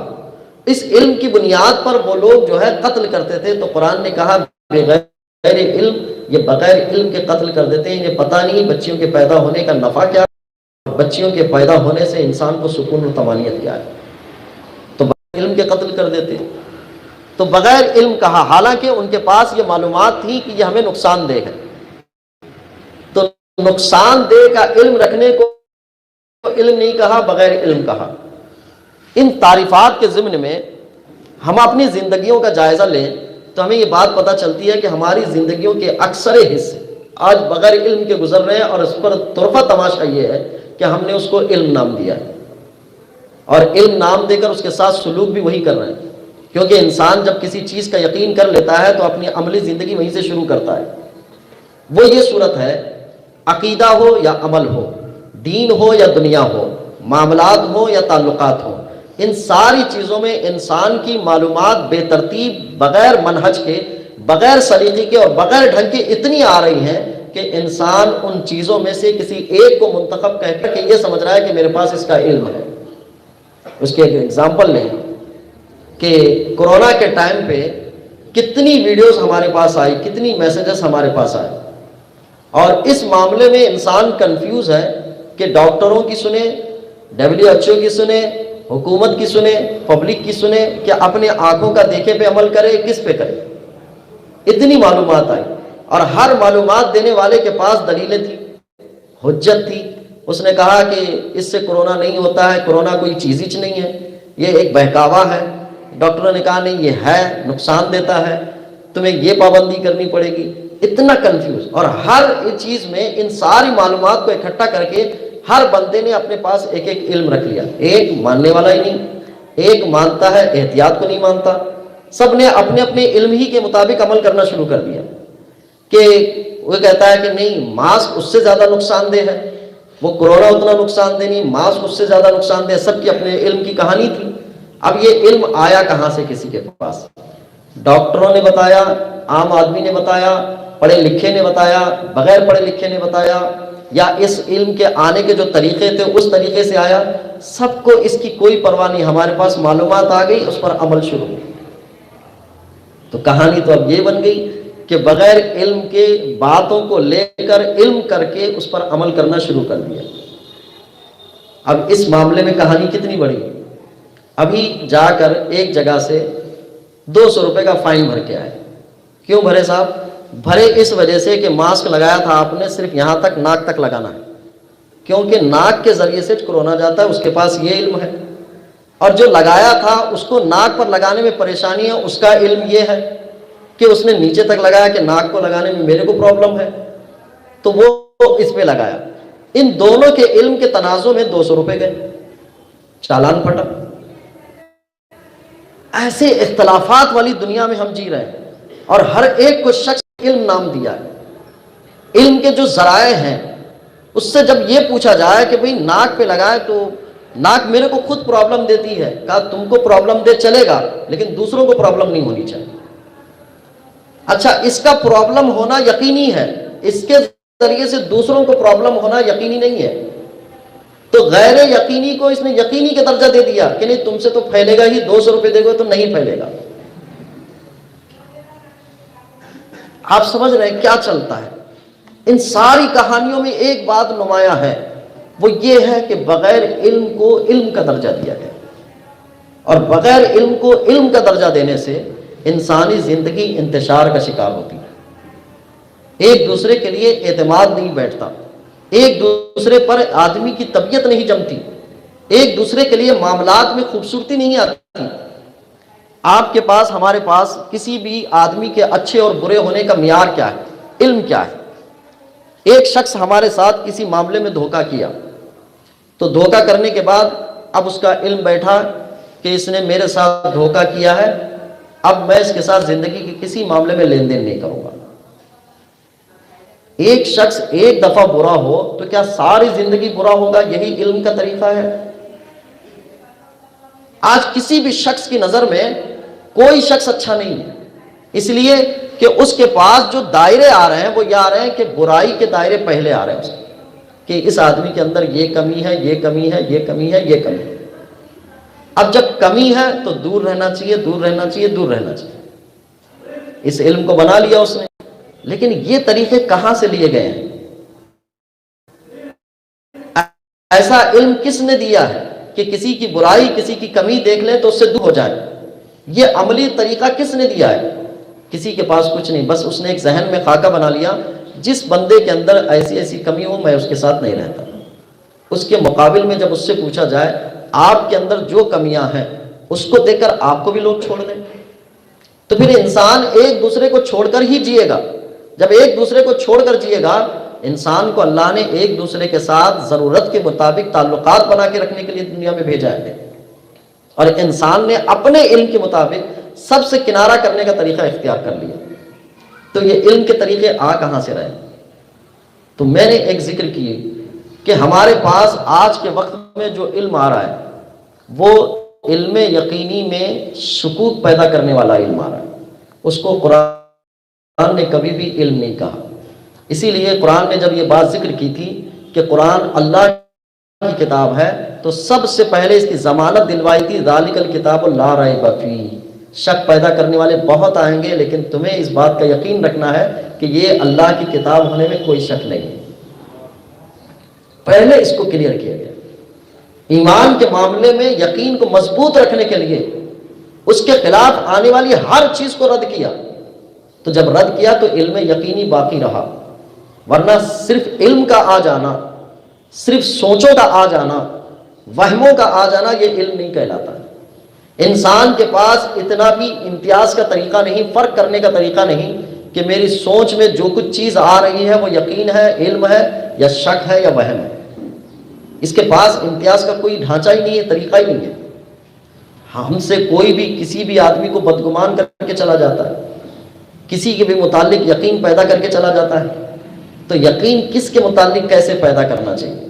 A: اس علم کی بنیاد پر وہ لوگ جو ہے قتل کرتے تھے، تو قرآن نے کہا بغیر علم، یہ بغیر علم کے قتل کر دیتے ہیں، انہیں پتہ نہیں بچیوں کے پیدا ہونے کا نفع کیا ہے، بچیوں کے پیدا ہونے سے انسان کو سکون و طمانینت کیا ہے، تو بغیر علم کے قتل کر دیتے ہیں۔ تو بغیر علم کہا، حالانکہ ان کے پاس یہ معلومات تھی کہ یہ ہمیں نقصان دہ ہے، تو نقصان دہ کا علم رکھنے کو علم نہیں کہا، بغیر علم کہا۔ ان تعریفات کے ضمن میں ہم اپنی زندگیوں کا جائزہ لیں تو ہمیں یہ بات پتہ چلتی ہے کہ ہماری زندگیوں کے اکثر حصے آج بغیر علم کے گزر رہے ہیں، اور اس پر طرفہ تماشا یہ ہے کہ ہم نے اس کو علم نام دیا ہے، اور علم نام دے کر اس کے ساتھ سلوک بھی وہی کر رہے ہیں، کیونکہ انسان جب کسی چیز کا یقین کر لیتا ہے تو اپنی عملی زندگی وہیں سے شروع کرتا ہے۔ وہ یہ صورت ہے، عقیدہ ہو یا عمل ہو، دین ہو یا دنیا ہو، معاملات ہو یا تعلقات ہو، ان ساری چیزوں میں انسان کی معلومات بے ترتیب، بغیر منہج کے، بغیر سلیقے کے اور بغیر ڈھنگ کے اتنی آ رہی ہیں کہ انسان ان چیزوں میں سے کسی ایک کو منتخب کہہ کر کہ یہ سمجھ رہا ہے کہ میرے پاس اس کا علم ہے۔ اس کے ایک ایگزامپل لیں کہ کورونا کے ٹائم پہ کتنی ویڈیوز ہمارے پاس آئی، کتنی میسیجز ہمارے پاس آئے، اور اس معاملے میں انسان کنفیوز ہے کہ ڈاکٹروں کی سنیں، WHO کی سنیں، حکومت کی سنیں، پبلک کی سنیں، کہ اپنے آنکھوں کا دیکھے پہ عمل کرے، کس پہ کرے۔ اتنی معلومات آئی، اور ہر معلومات دینے والے کے پاس دلیلیں تھیں، حجت تھی۔ اس نے کہا کہ اس سے کرونا نہیں ہوتا ہے، کرونا کوئی چیز ہی نہیں ہے، یہ ایک بہکاوا ہے۔ ڈاکٹروں نے کہا نہیں، یہ ہے، نقصان دیتا ہے، تمہیں یہ پابندی کرنی پڑے گی۔ اتنا کنفیوز، اور ہر چیز میں ان ساری معلومات کو اکٹھا کر کے ہر بندے نے اپنے پاس ایک ایک علم رکھ لیا، ایک ماننے والا ہی نہیں، ایک مانتا ہے احتیاط کو نہیں مانتا، سب نے اپنے اپنے علم ہی کے مطابق عمل کرنا شروع کر دیا۔ کہ وہ کہتا ہے کہ نہیں، ماسک اس سے زیادہ نقصان دہ ہے، وہ کرونا اتنا نقصان دہ نہیں، ماسک اس سے زیادہ نقصان دہ ہے۔ سب کی اپنے علم کی کہانی تھی۔ اب یہ علم آیا کہاں سے کسی کے پاس؟ ڈاکٹروں نے بتایا، عام آدمی نے بتایا، پڑھے لکھے نے بتایا، بغیر پڑھے لکھے نے بتایا، یا اس علم کے آنے کے جو طریقے تھے اس طریقے سے آیا؟ سب کو اس کی کوئی پرواہ نہیں، ہمارے پاس معلومات آ گئی، اس پر عمل شروع۔ تو کہانی تو اب یہ بن گئی کہ بغیر علم کے باتوں کو لے کر علم کر کے اس پر عمل کرنا شروع کر دیا۔ اب اس معاملے میں کہانی کتنی بڑی۔ ابھی جا کر ایک جگہ سے 200 روپے کا فائن بھر کے آئے۔ کیوں بھرے صاحب؟ بھرے اس وجہ سے کہ ماسک لگایا تھا آپ نے، صرف یہاں تک، ناک تک لگانا ہے، کیونکہ ناک کے ذریعے سے کرونا جاتا ہے، اس کے پاس یہ علم ہے۔ اور جو لگایا تھا اس کو ناک پر لگانے میں پریشانی ہے، اس کا علم یہ ہے کہ اس نے نیچے تک لگایا کہ ناک کو لگانے میں میرے کو پرابلم ہے، تو وہ اس پہ لگایا۔ ان دونوں کے علم کے تنازع میں 200 روپے گئے، چالان پھٹا۔ ایسے اختلافات والی دنیا میں ہم جی رہے ہیں، اور ہر ایک کو شخص علم نام دیا ہے۔ علم کے جو ذرائع ہیں اس سے جب یہ پوچھا جائے کہ بھئی ناک پہ لگائے تو ناک میرے کو خود پرابلم دیتی ہے، کہا تم کو پرابلم دے چلے گا لیکن دوسروں کو پرابلم نہیں ہونی چاہیے۔ اچھا، اس کا پرابلم ہونا یقینی ہے، اس کے ذریعے سے دوسروں کو پرابلم ہونا یقینی نہیں ہے، تو غیر یقینی کو اس نے یقینی کے درجہ دے دیا کہ نہیں تم سے تو پھیلے گا ہی، 200 روپے دے گے تو نہیں پھیلے گا۔ آپ سمجھ رہے ہیں کیا چلتا ہے؟ ان ساری کہانیوں میں ایک بات نمایاں ہے، وہ یہ ہے کہ بغیر علم کو علم کا درجہ دیا گیا، اور بغیر علم کو علم کا درجہ دینے سے انسانی زندگی انتشار کا شکار ہوتی ہے۔ ایک دوسرے کے لیے اعتماد نہیں بیٹھتا، ایک دوسرے پر آدمی کی طبیعت نہیں جمتی، ایک دوسرے کے لیے معاملات میں خوبصورتی نہیں آتی۔ آپ کے پاس، ہمارے پاس کسی بھی آدمی کے اچھے اور برے ہونے کا معیار کیا ہے؟ علم کیا ہے؟ ایک شخص ہمارے ساتھ کسی معاملے میں دھوکہ کیا، تو دھوکہ کرنے کے بعد اب اس کا علم بیٹھا کہ اس نے میرے ساتھ دھوکہ کیا ہے، اب میں اس کے ساتھ زندگی کے کسی معاملے میں لین دین نہیں کروں گا۔ ایک شخص ایک دفعہ برا ہو تو کیا ساری زندگی برا ہوگا؟ یہی علم کا طریقہ ہے؟ آج کسی بھی شخص کی نظر میں کوئی شخص اچھا نہیں ہے، اس لیے کہ اس کے پاس جو دائرے آ رہے ہیں وہ یہ آ رہے ہیں کہ برائی کے دائرے پہلے آ رہے ہیں اس کے، کہ اس آدمی کے اندر یہ کمی ہے، یہ کمی ہے، یہ کمی ہے، یہ کمی ہے۔ اب جب کمی ہے تو دور رہنا چاہیے، دور رہنا چاہیے، دور رہنا چاہیے۔ اس علم کو بنا لیا اس نے، لیکن یہ طریقے کہاں سے لیے گئے ہیں؟ ایسا علم کس نے دیا ہے کہ کسی کی برائی، کسی کی کمی دیکھ لیں تو اس سے دور ہو جائے؟ یہ عملی طریقہ کس نے دیا ہے؟ کسی کے پاس کچھ نہیں، بس اس نے ایک ذہن میں خاکہ بنا لیا، جس بندے کے اندر ایسی ایسی کمی ہو میں اس کے ساتھ نہیں رہتا۔ اس کے مقابل میں جب اس سے پوچھا جائے آپ کے اندر جو کمیاں ہیں اس کو دیکھ کر آپ کو بھی لوگ چھوڑ دیں، تو پھر انسان ایک دوسرے کو چھوڑ کر ہی جیے گا۔ جب ایک دوسرے کو چھوڑ کر جیے گا، انسان کو اللہ نے ایک دوسرے کے ساتھ ضرورت کے مطابق تعلقات بنا کے رکھنے کے لیے دنیا میں بھیجا ہے، اور انسان نے اپنے علم کے مطابق سب سے کنارہ کرنے کا طریقہ اختیار کر لیا۔ تو یہ علم کے طریقے آ کہاں سے رہے؟ تو میں نے ایک ذکر کی کہ ہمارے پاس آج کے وقت میں جو علم آ رہا ہے وہ علم یقینی میں شکوک پیدا کرنے والا علم آ رہا ہے۔ اس کو قرآن نے کبھی بھی علم نہیں کہا۔ اسی لیے قرآن نے جب یہ بات ذکر کی تھی کہ قرآن اللہ کی کتاب ہے تو سب سے پہلے اس کی ضمانت دلوائی تھی، ذالک الکتاب لا ریب فیہ۔ شک پیدا کرنے والے بہت آئیں گے، لیکن تمہیں اس بات کا یقین رکھنا ہے کہ یہ اللہ کی کتاب ہونے میں کوئی شک نہیں ہے۔ پہلے اس کو کلیئر کیا گیا۔ ایمان کے معاملے میں یقین کو مضبوط رکھنے کے لیے اس کے خلاف آنے والی ہر چیز کو رد کیا، تو جب رد کیا تو علم یقینی باقی رہا، ورنہ صرف علم کا آ جانا، صرف سوچوں کا آ جانا، وہموں کا آ جانا، یہ علم نہیں کہلاتا ہے۔ انسان کے پاس اتنا بھی امتیاز کا طریقہ نہیں، فرق کرنے کا طریقہ نہیں کہ میری سوچ میں جو کچھ چیز آ رہی ہے وہ یقین ہے، علم ہے، یا شک ہے، یا وہم ہے۔ اس کے پاس امتیاز کا کوئی ڈھانچہ ہی نہیں ہے، طریقہ ہی نہیں ہے۔ ہم سے کوئی بھی کسی بھی آدمی کو بدگمان کر کے چلا جاتا ہے، کسی کے بھی متعلق یقین پیدا کر کے چلا جاتا ہے، تو یقین کس کے متعلق کیسے پیدا کرنا چاہیے؟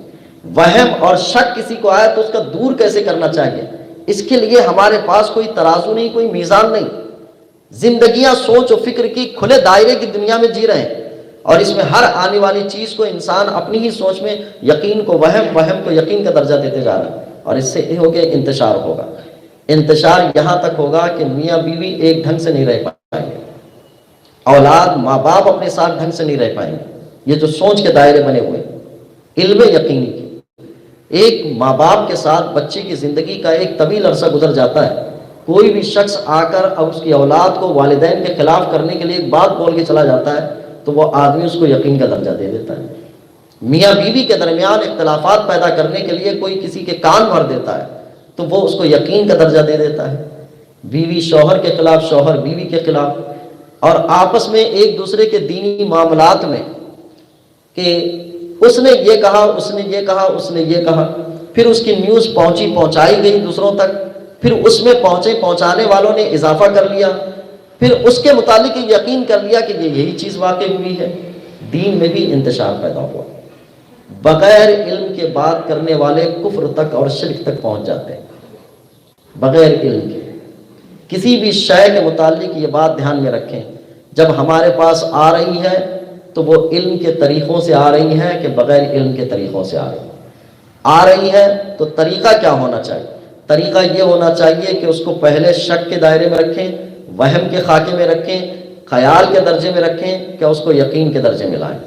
A: وہم اور شک کسی کو آیا تو اس کا دور کیسے کرنا چاہیے؟ اس کے لیے ہمارے پاس کوئی ترازو نہیں، کوئی میزان نہیں۔ زندگیاں سوچ و فکر کی کھلے دائرے کی دنیا میں جی رہے ہیں، اور اس میں ہر آنے والی چیز کو انسان اپنی ہی سوچ میں یقین کو وہم، وہم کو یقین کا درجہ دیتے جا رہا ہے، اور اس سے یہ ہوگا انتشار ہوگا۔ انتشار یہاں تک ہوگا کہ میاں بیوی ایک ڈھنگ سے نہیں رہ پائیں گے، اولاد ماں باپ اپنے ساتھ ڈھنگ سے نہیں رہ پائیں گے۔ یہ جو سوچ کے دائرے بنے ہوئے علم یقینی کی، ایک ماں باپ کے ساتھ بچے کی زندگی کا ایک طویل عرصہ گزر جاتا ہے، کوئی بھی شخص آ کر اب اس کی اولاد کو والدین کے خلاف کرنے کے لیے ایک بات بول کے چلا جاتا ہے تو وہ آدمی اس کو یقین کا درجہ دے دیتا ہے۔ میاں بیوی کے درمیان اختلافات پیدا کرنے کے لیے کوئی کسی کے کان بھر دیتا ہے تو وہ اس کو یقین کا درجہ دے دیتا ہے۔ بیوی شوہر کے خلاف، شوہر بیوی کے خلاف، اور آپس میں ایک دوسرے کے دینی معاملات میں کہ اس نے یہ کہا، اس نے یہ کہا، اس نے یہ کہا، پھر اس کی نیوز پہنچائی گئی دوسروں تک، پھر اس میں پہنچانے والوں نے اضافہ کر لیا، پھر اس کے متعلق یقین کر لیا کہ یہ یہی چیز واقع ہوئی ہے۔ دین میں بھی انتشار پیدا ہوا۔ بغیر علم کے بات کرنے والے کفر تک اور شرک تک پہنچ جاتے ہیں، بغیر علم کے۔ کسی بھی شے کے متعلق یہ بات دھیان میں رکھیں، جب ہمارے پاس آ رہی ہے تو وہ علم کے طریقوں سے آ رہی ہے کہ بغیر علم کے طریقوں سے آ رہی ہے تو طریقہ کیا ہونا چاہیے؟ طریقہ یہ ہونا چاہیے کہ اس کو پہلے شک کے دائرے میں رکھیں، وہم کے خاکے میں رکھیں، خیال کے درجے میں رکھیں، کہ اس کو یقین کے درجے میں لائیں۔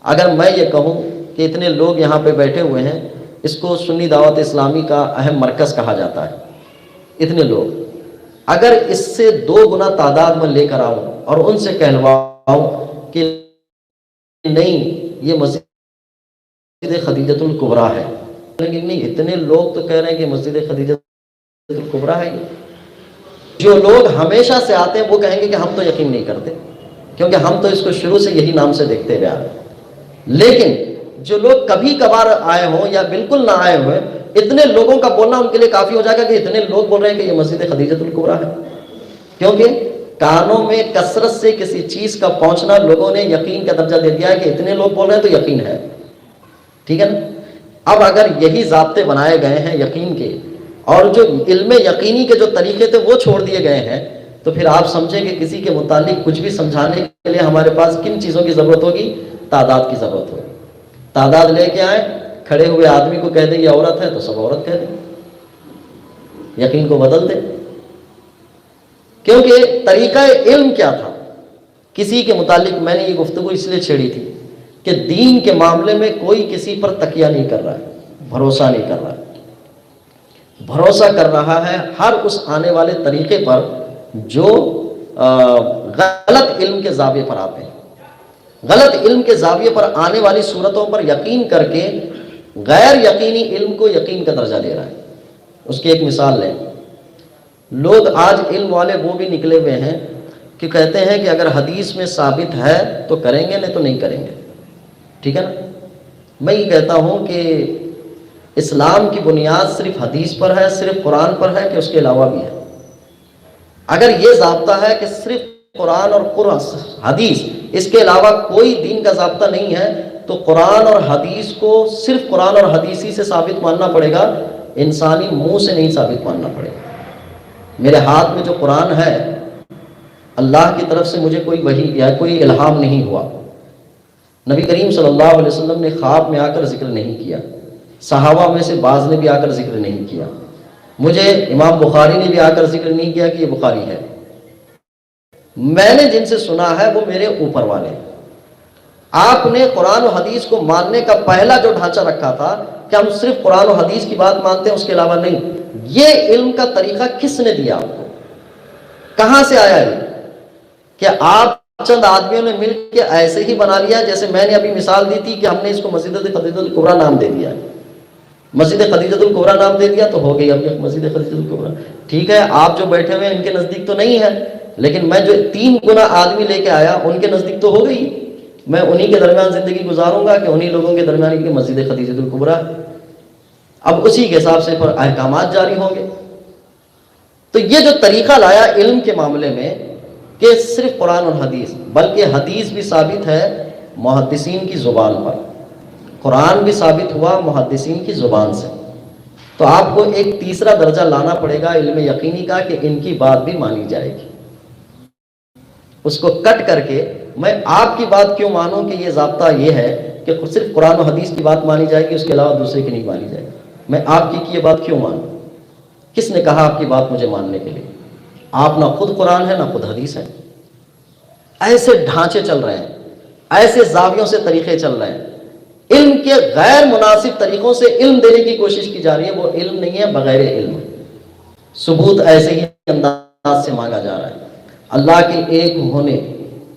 A: اگر میں یہ کہوں کہ اتنے لوگ یہاں پہ بیٹھے ہوئے ہیں، اس کو سنی دعوت اسلامی کا اہم مرکز کہا جاتا ہے، اتنے لوگ، اگر اس سے 2 گنا تعداد میں لے کر آؤں اور ان سے کہلواؤں کہ نہیں یہ مسجد خدیجۃ الکبریٰ ہے، لیکن نہیں، اتنے لوگ تو کہہ رہے ہیں کہ مسجد خدیجۃ الکبریٰ ہے، جو لوگ ہمیشہ سے آتے ہیں وہ کہیں گے کہ ہم تو یقین نہیں کرتے، کیونکہ ہم تو اس کو شروع سے یہی نام سے دیکھتے ہوئے آ رہے ہیں۔ لیکن جو لوگ کبھی کبھار آئے ہوں یا بالکل نہ آئے ہوئے، اتنے لوگوں کا بولنا ان کے لیے کافی ہو جائے گا کہ اتنے لوگ بول رہے ہیں کہ یہ مسجد خدیجۃ الکبریٰ ہے، کیونکہ کانوں میں کثرت سے کسی چیز کا پہنچنا لوگوں نے یقین کا درجہ دے دیا ہے کہ اتنے لوگ بول رہے ہیں تو یقین ہے، ٹھیک ہے نا۔ اب اگر یہی ضابطے بنائے گئے ہیں یقین کے، اور جو علم یقینی کے جو طریقے تھے وہ چھوڑ دیے گئے ہیں، تو پھر آپ سمجھیں کہ کسی کے متعلق کچھ بھی سمجھانے کے لیے ہمارے پاس کن چیزوں کی ضرورت ہوگی؟ تعداد کی ضرورت ہوگی۔ تعداد لے کے آئیں، کھڑے ہوئے آدمی کو کہہ دیں یہ عورت ہے تو سب عورت کہہ دیں، یقین کو بدل دیں۔ کیونکہ طریقہ علم کیا تھا؟ کسی کے متعلق میں نے یہ گفتگو اس لیے چھیڑی تھی کہ دین کے معاملے میں کوئی کسی پر تکیہ نہیں کر رہا ہے، بھروسہ نہیں کر رہا ہے، بھروسہ کر رہا ہے ہر اس آنے والے طریقے پر جو غلط علم کے زاویے پر آتے ہیں۔ غلط علم کے زاویے پر آنے والی صورتوں پر یقین کر کے غیر یقینی علم کو یقین کا درجہ دے رہا ہے۔ اس کی ایک مثال لیں، لوگ آج علم والے وہ بھی نکلے ہوئے ہیں کہ کہتے ہیں کہ اگر حدیث میں ثابت ہے تو کریں گے، نہیں تو نہیں کریں گے، ٹھیک ہے نا۔ میں یہ کہتا ہوں کہ اسلام کی بنیاد صرف حدیث پر ہے، صرف قرآن پر ہے کہ اس کے علاوہ بھی ہے؟ اگر یہ ضابطہ ہے کہ صرف قرآن اور حدیث، اس کے علاوہ کوئی دین کا ضابطہ نہیں ہے، تو قرآن اور حدیث کو صرف قرآن اور حدیث ہی سے ثابت ماننا پڑے گا، انسانی منہ سے نہیں ثابت ماننا پڑے گا۔ میرے ہاتھ میں جو قرآن ہے، اللہ کی طرف سے مجھے کوئی وحی یا کوئی الہام نہیں ہوا، نبی کریم صلی اللہ علیہ وسلم نے خواب میں آ کر ذکر نہیں کیا، صحابہ میں سے بعض نے بھی آ کر ذکر نہیں کیا، مجھے امام بخاری نے بھی آ کر ذکر نہیں کیا کہ یہ بخاری ہے۔ میں نے جن سے سنا ہے وہ میرے اوپر والے۔ آپ نے قرآن و حدیث کو ماننے کا پہلا جو ڈھانچہ رکھا تھا کہ ہم صرف قرآن و حدیث کی بات مانتے ہیں، اس کے علاوہ نہیں، یہ علم کا طریقہ کس نے دیا آپ کو؟ کہاں سے آیا یہ کہ آپ چند آدمیوں نے مل کے ایسے ہی بنا لیا؟ جیسے میں نے ابھی مثال دی تھی کہ ہم نے اس کو مسجد خدیجۃ الکبریٰ نام دے دیا، مسجد خدیجۃ الکبریٰ نام دے دیا تو ہو گئی اب یہ مسجد خدیجۃ الکبریٰ۔ ٹھیک ہے، آپ جو بیٹھے ہوئے ہیں ان کے نزدیک تو نہیں ہے، لیکن میں جو 3 گنا آدمی لے کے آیا ان کے نزدیک تو ہو گئی، میں انہی کے درمیان زندگی گزاروں گا کہ انہی لوگوں کے درمیان کی مسجد خدیجۃ الکبریٰ۔ اب اسی کے حساب سے پر احکامات جاری ہوں گے۔ تو یہ جو طریقہ لایا علم کے معاملے میں کہ صرف قرآن اور حدیث، بلکہ حدیث بھی ثابت ہے محدثین کی زبان پر، قرآن بھی ثابت ہوا محدثین کی زبان سے، تو آپ کو ایک تیسرا درجہ لانا پڑے گا علم یقینی کا کہ ان کی بات بھی مانی جائے گی۔ اس کو کٹ کر کے میں آپ کی بات کیوں مانوں کہ یہ ضابطہ یہ ہے کہ صرف قرآن و حدیث کی بات مانی جائے گی، اس کے علاوہ دوسرے کی نہیں مانی جائے گی؟ میں آپ کی یہ بات کیوں مانوں؟ کس نے کہا آپ کی بات مجھے ماننے کے لیے؟ آپ نہ خود قرآن ہے نہ خود حدیث ہے۔ ایسے ڈھانچے چل رہے ہیں، ایسے زاویوں سے طریقے چل رہے ہیں، علم کے غیر مناسب طریقوں سے علم دینے کی کوشش کی جا رہی ہے۔ وہ علم نہیں ہے، بغیر علم، ثبوت ایسے ہی انداز سے مانگا جا رہا ہے۔ اللہ کے ایک ہونے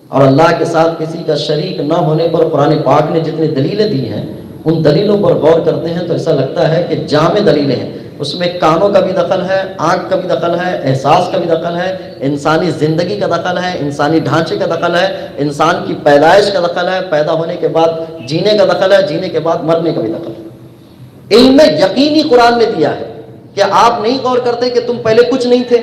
A: اور اللہ کے ساتھ کسی کا شریک نہ ہونے پر قرآن پاک نے جتنی دلیلیں دی ہیں، ان دلیلوں پر غور کرتے ہیں تو ایسا لگتا ہے کہ جامع دلیلیں ہیں۔ اس میں کانوں کا بھی دخل ہے، آنکھ کا بھی دخل ہے، احساس کا بھی دخل ہے، انسانی زندگی کا دخل ہے، انسانی ڈھانچے کا دخل ہے، انسان کی پیدائش کا دخل ہے، پیدا ہونے کے بعد جینے کا دخل ہے، جینے کے بعد مرنے کا بھی دخل ہے۔ علم یقینی قرآن نے دیا ہے کہ آپ نہیں غور کرتے کہ تم پہلے کچھ نہیں تھے،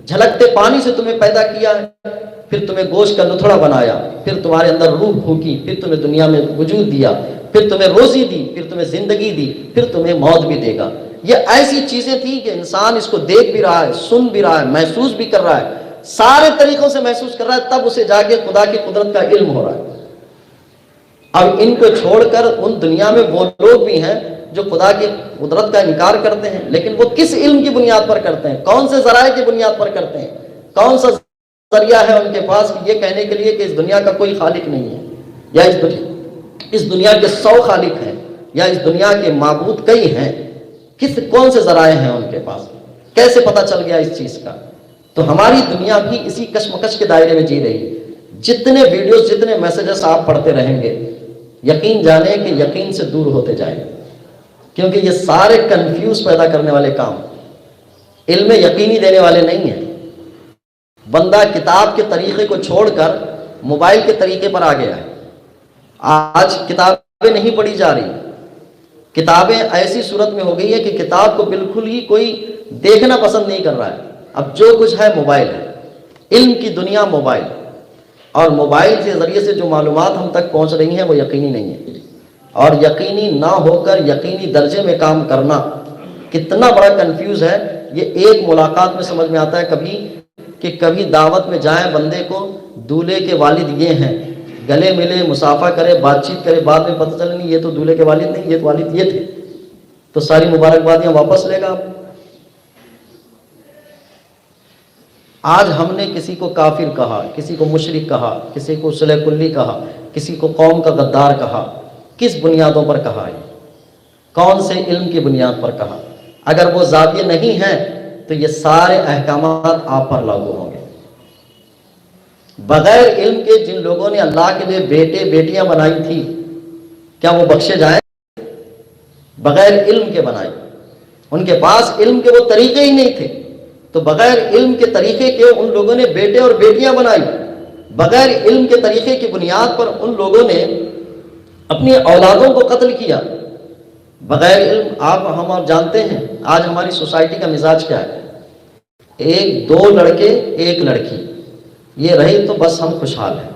A: جھلکتے پانی سے تمہیں پیدا کیا ہے، پھر تمہیں گوشت کا لتھڑا بنایا، پھر تمہارے اندر روح پھونکی، پھر تمہیں دنیا میں وجود دیا، پھر تمہیں روزی دی، پھر تمہیں زندگی دی، پھر تمہیں موت بھی دے گا۔ یہ ایسی چیزیں تھیں کہ انسان اس کو دیکھ بھی رہا ہے، سن بھی رہا ہے، محسوس بھی کر رہا ہے، سارے طریقوں سے محسوس کر رہا ہے، تب اسے جا کے خدا کی قدرت کا علم ہو رہا ہے۔ اب ان کو چھوڑ کر ان دنیا میں وہ لوگ بھی ہیں جو خدا کی قدرت کا انکار کرتے ہیں، لیکن وہ کس علم کی بنیاد پر کرتے ہیں؟ کون سے ذرائع کی بنیاد پر کرتے ہیں؟ کون سا ذریعہ ہے ان کے پاس کہ یہ کہنے کے لیے کہ اس دنیا کا کوئی خالق نہیں ہے، یا اس دنیا کے 100 خالق ہیں، یا اس دنیا کے معبود کئی ہیں؟ کون سے ذرائع ہیں ان کے پاس؟ کیسے پتہ چل گیا اس چیز کا؟ تو ہماری دنیا بھی اسی کشمکش کے دائرے میں جی رہی ہے۔ جتنے ویڈیوز، جتنے میسیجز آپ پڑھتے رہیں گے، یقین جانیں کہ یقین سے دور ہوتے جائیں گے، کیونکہ یہ سارے کنفیوز پیدا کرنے والے کام۔ علم یقینی دینے والے نہیں ہیں۔ بندہ کتاب کے طریقے کو چھوڑ کر موبائل کے طریقے پر آ گیا ہے۔ آج کتابیں نہیں پڑھی جا رہی، کتابیں ایسی صورت میں ہو گئی ہے کہ کتاب کو بالکل ہی کوئی دیکھنا پسند نہیں کر رہا ہے۔ اب جو کچھ ہے موبائل ہے، علم کی دنیا موبائل، اور موبائل کے ذریعے سے جو معلومات ہم تک پہنچ رہی ہیں وہ یقینی نہیں ہے، اور یقینی نہ ہو کر یقینی درجے میں کام کرنا کتنا بڑا کنفیوز ہے، یہ ایک ملاقات میں سمجھ میں آتا ہے کہ کبھی دعوت میں جائیں بندے کو دولہے کے والد یہ ہیں، گلے ملے، مصافحہ کرے، بات چیت کرے، بعد میں پتہ چلے نہیں یہ تو دولہے کے والد نہیں، یہ تو والد یہ تھے، تو ساری مبارکبادیاں واپس لے گا آپ۔ آج ہم نے کسی کو کافر کہا، کسی کو مشرک کہا، کسی کو صلح کلی کہا، کسی کو قوم کا غدار کہا، کس بنیادوں پر کہا ہے؟ کون سے علم کی بنیاد پر کہا؟ اگر وہ زاویے نہیں ہیں تو یہ سارے احکامات آپ پر لاگو ہوں گے۔ بغیر علم کے جن لوگوں نے اللہ کے لیے بیٹے بیٹیاں بنائی تھی، کیا وہ بخشے جائیں؟ بغیر علم کے بنائی، ان کے پاس علم کے وہ طریقے ہی نہیں تھے، تو بغیر علم کے طریقے کے ان لوگوں نے بیٹے اور بیٹیاں بنائی۔ بغیر علم کے طریقے کی بنیاد پر ان لوگوں نے اپنی اولادوں کو قتل کیا۔ بغیر علم ہم جانتے ہیں آج ہماری سوسائٹی کا مزاج کیا ہے، ایک دو لڑکے ایک لڑکی، یہ رہی تو بس ہم خوشحال ہیں۔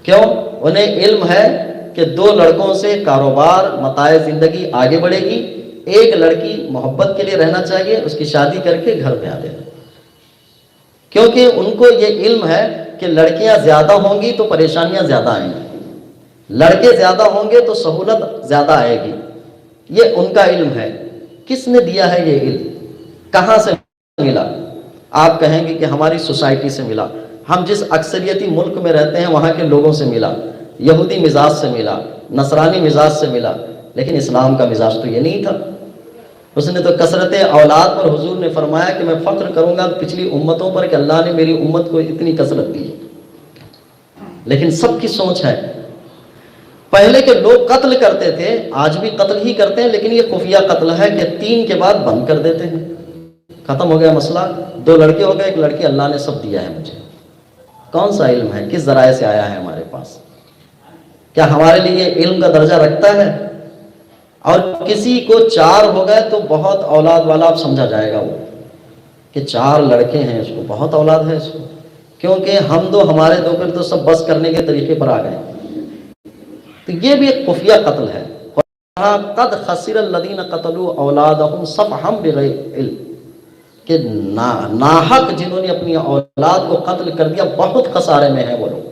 A: کیوں؟ انہیں علم ہے کہ دو لڑکوں سے کاروبار متاع زندگی آگے بڑھے گی، ایک لڑکی محبت کے لیے رہنا چاہیے، اس کی شادی کر کے گھر پہ آ دینا، کیونکہ ان کو یہ علم ہے کہ لڑکیاں زیادہ ہوں گی تو پریشانیاں زیادہ آئیں گی، لڑکے زیادہ ہوں گے تو سہولت زیادہ آئے گی۔ یہ ان کا علم ہے۔ کس نے دیا ہے یہ علم؟ کہاں سے ملا؟ آپ کہیں گے کہ ہماری سوسائٹی سے ملا، ہم جس اکثریتی ملک میں رہتے ہیں وہاں کے لوگوں سے ملا، یہودی مزاج سے ملا، نصرانی مزاج سے ملا، لیکن اسلام کا مزاج تو یہ نہیں تھا۔ اس نے تو کثرت اولاد پر حضور نے فرمایا کہ میں فخر کروں گا پچھلی امتوں پر کہ اللہ نے میری امت کو اتنی کثرت دی، لیکن سب کی سوچ ہے۔ پہلے کے لوگ قتل کرتے تھے، آج بھی قتل ہی کرتے ہیں، لیکن یہ خفیہ قتل ہے کہ 3 کے بعد بند کر دیتے ہیں، ختم ہو گیا مسئلہ، 2 لڑکے ہو گئے، 1 لڑکی، اللہ نے سب دیا ہے مجھے۔ کون سا علم ہے؟ کس ذرائع سے آیا ہے ہمارے پاس؟ کیا ہمارے لیے علم کا درجہ رکھتا ہے؟ اور کسی کو 4 ہو گئے تو بہت اولاد والا آپ سمجھا جائے گا، وہ کہ 4 لڑکے ہیں، اس کو بہت اولاد ہے اس کو، کیونکہ ہم دو ہمارے دو پر تو سب بس کرنے کے طریقے پر آ گئے۔ تو یہ بھی ایک خفیہ قتل ہے۔ قد خسر الذین قتلوا اولادہم صفحا بغیر علم، کہ ناحق جنہوں نے اپنی اولاد کو قتل کر دیا بہت خسارے میں ہے وہ لوگ۔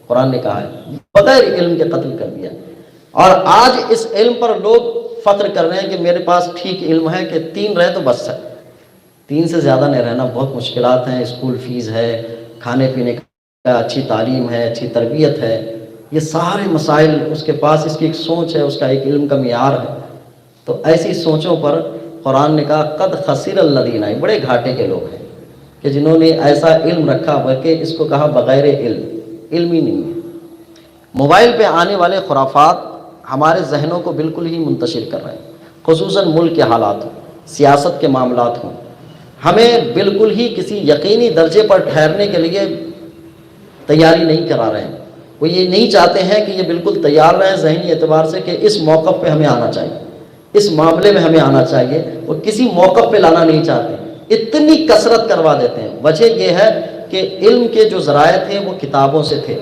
A: قرآن نے کہا ہے بغیر علم کے قتل کر دیا، اور آج اس علم پر لوگ فخر کر رہے ہیں کہ میرے پاس ٹھیک علم ہے کہ 3 رہے تو بس ہے، 3 سے زیادہ نہیں رہنا، بہت مشکلات ہیں، اسکول فیس ہے، کھانے پینے کا، اچھی تعلیم ہے، اچھی تربیت ہے، یہ سارے مسائل اس کے پاس، اس کی ایک سوچ ہے، اس کا ایک علم کا معیار ہے۔ تو ایسی سوچوں پر قرآن نے کہا قد خسر الذین، بڑے گھاٹے کے لوگ ہیں کہ جنہوں نے ایسا علم رکھا، بلکہ اس کو کہا بغیر علم، علم ہی نہیں ہے۔ موبائل پہ آنے والے خرافات ہمارے ذہنوں کو بالکل ہی منتشر کر رہے ہیں، خصوصاً ملک کے حالات ہوں، سیاست کے معاملات ہوں، ہمیں بالکل ہی کسی یقینی درجے پر ٹھہرنے کے لیے تیاری نہیں کرا رہے ہیں۔ وہ یہ نہیں چاہتے ہیں کہ یہ بالکل تیار رہیں ذہنی اعتبار سے کہ اس موقف پہ ہمیں آنا چاہیے، اس معاملے میں ہمیں آنا چاہیے، وہ کسی موقف پہ لانا نہیں چاہتے، اتنی کثرت کروا دیتے ہیں۔ وجہ یہ ہے کہ علم کے جو ذرائع تھے وہ کتابوں سے تھے،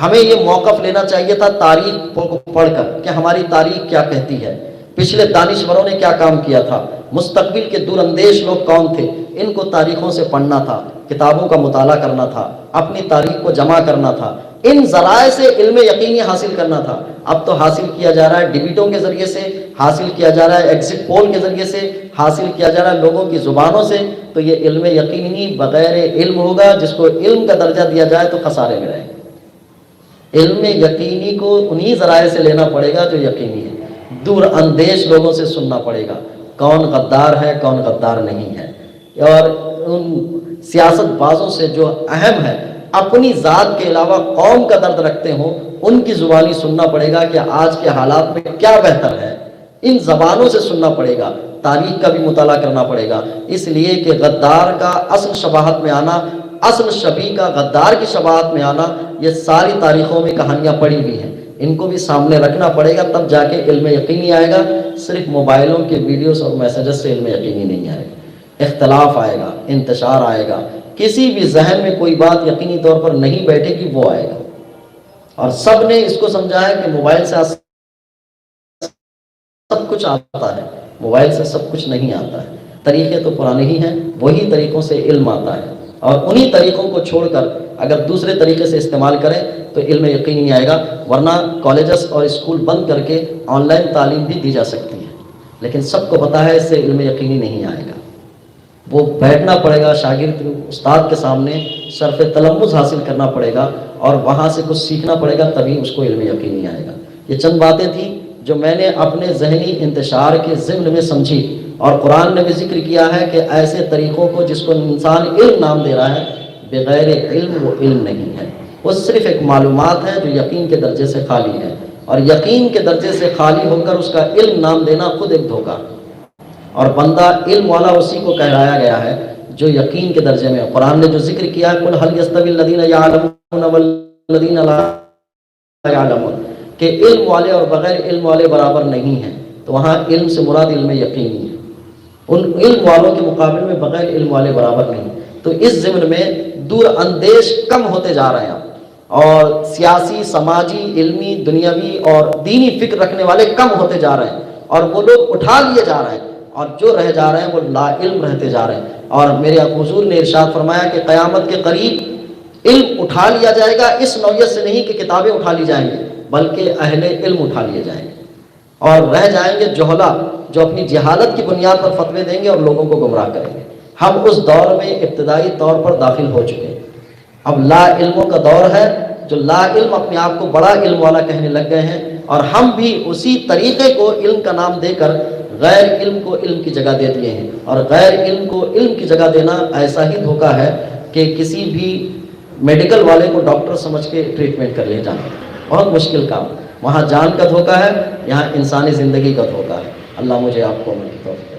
A: ہمیں یہ موقف لینا چاہیے تھا تاریخ کو پڑھ کر کہ ہماری تاریخ کیا کہتی ہے، پچھلے دانشوروں نے کیا کام کیا تھا، مستقبل کے دور اندیش لوگ کون تھے، ان کو تاریخوں سے پڑھنا تھا، کتابوں کا مطالعہ کرنا تھا، اپنی تاریخ کو جمع کرنا تھا، ان ذرائع سے علم یقینی حاصل کرنا تھا۔ اب تو حاصل کیا جا رہا ہے ڈبیٹوں کے ذریعے سے، حاصل کیا جا رہا ہے ایگزٹ پول کے ذریعے سے، حاصل کیا جا رہا ہے لوگوں کی زبانوں سے، تو یہ علم یقینی بغیر علم ہوگا، جس کو علم کا درجہ دیا جائے تو خسارے میں رہے گا۔ علم یقینی کو انہی ذرائع سے لینا پڑے گا جو یقینی ہے، دور اندیش لوگوں سے سننا پڑے گا کون غدار ہے کون غدار نہیں ہے، اور ان سیاست بازوں سے جو اہم ہے اپنی ذات کے علاوہ قوم کا درد رکھتے ہوں، ان کی زبانی سننا پڑے گا کہ آج کے حالات میں کیا بہتر ہے، ان زبانوں سے سننا پڑے گا، تاریخ کا بھی مطالعہ کرنا پڑے گا، اس لیے کہ غدار کا اصل شباہت میں آنا، اصل شبیہ کا غدار کی شباہت میں آنا، یہ ساری تاریخوں میں کہانیاں پڑی ہوئی ہیں، ان کو بھی سامنے رکھنا پڑے گا، تب جا کے علم یقینی آئے گا۔ صرف موبائلوں کے ویڈیوز اور میسیجز سے علم یقینی نہیں آئے گا، اختلاف آئے گا، انتشار آئے گا، کسی بھی ذہن میں کوئی بات یقینی طور پر نہیں بیٹھے گی وہ آئے گا۔ اور سب نے اس کو سمجھا ہے کہ موبائل سے سب کچھ آتا ہے، موبائل سے سب کچھ نہیں آتا ہے، طریقے تو پرانے ہی ہیں، وہی طریقوں سے علم آتا ہے، اور انہی طریقوں کو چھوڑ کر اگر دوسرے طریقے سے استعمال کریں تو علم یقینی نہیں آئے گا۔ ورنہ کالجز اور اسکول بند کر کے آن لائن تعلیم بھی دی جا سکتی ہے، لیکن سب کو پتہ ہے اس سے علم یقینی نہیں آئے گا۔ وہ بیٹھنا پڑے گا شاگرد استاد کے سامنے، شرف تلمذ حاصل کرنا پڑے گا اور وہاں سے کچھ سیکھنا پڑے گا، تبھی اس کو علم یقینی آئے گا۔ یہ چند باتیں تھیں جو میں نے اپنے ذہنی انتشار کے ضمن میں سمجھی، اور قرآن نے بھی ذکر کیا ہے کہ ایسے طریقوں کو جس کو انسان علم نام دے رہا ہے، بغیر علم وہ علم نہیں ہے، وہ صرف ایک معلومات ہے جو یقین کے درجے سے خالی ہے، اور یقین کے درجے سے خالی ہو کر اس کا علم نام دینا خود ایک دھوکہ، اور بندہ علم والا اسی کو کہلایا گیا ہے جو یقین کے درجے میں۔ قرآن نے جو ذکر کیا ہے قل هل يستوي الذين يعلمون والذين لا يعلمون، کہ علم والے اور بغیر علم والے برابر نہیں ہیں، تو وہاں علم سے مراد علم یقینی ہے، ان علم والوں کے مقابلے میں بغیر علم والے برابر نہیں۔ تو اس ضمن میں دور اندیش کم ہوتے جا رہے ہیں، اور سیاسی، سماجی، علمی، دنیاوی اور دینی فکر رکھنے والے کم ہوتے جا رہے ہیں، اور وہ لوگ اٹھا لیے جا رہے ہیں، اور جو رہ جا رہے ہیں وہ لا علم رہتے جا رہے ہیں۔ اور میرے حضور نے ارشاد فرمایا کہ قیامت کے قریب علم اٹھا لیا جائے گا، اس نوعیت سے نہیں کہ کتابیں اٹھا لی جائیں گی، بلکہ اہل علم اٹھا لیے جائیں گے، اور رہ جائیں گے جہلا جو اپنی جہالت کی بنیاد پر فتوے دیں گے اور لوگوں کو گمراہ کریں گے۔ ہم اس دور میں ابتدائی طور پر داخل ہو چکے ہیں، اب لا علموں کا دور ہے، جو لا علم اپنے آپ کو بڑا علم والا کہنے لگ گئے ہیں، اور ہم بھی اسی طریقے کو علم کا نام دے کر غیر علم کو علم کی جگہ دے دیے ہیں، اور غیر علم کو علم کی جگہ دینا ایسا ہی دھوکہ ہے کہ کسی بھی میڈیکل والے کو ڈاکٹر سمجھ کے ٹریٹمنٹ کر لے جانا، بہت مشکل کام۔ وہاں جان کا دھوکہ ہے، یہاں انسانی زندگی کا دھوکہ ہے۔ اللہ مجھے آپ کو عمل کی توفیق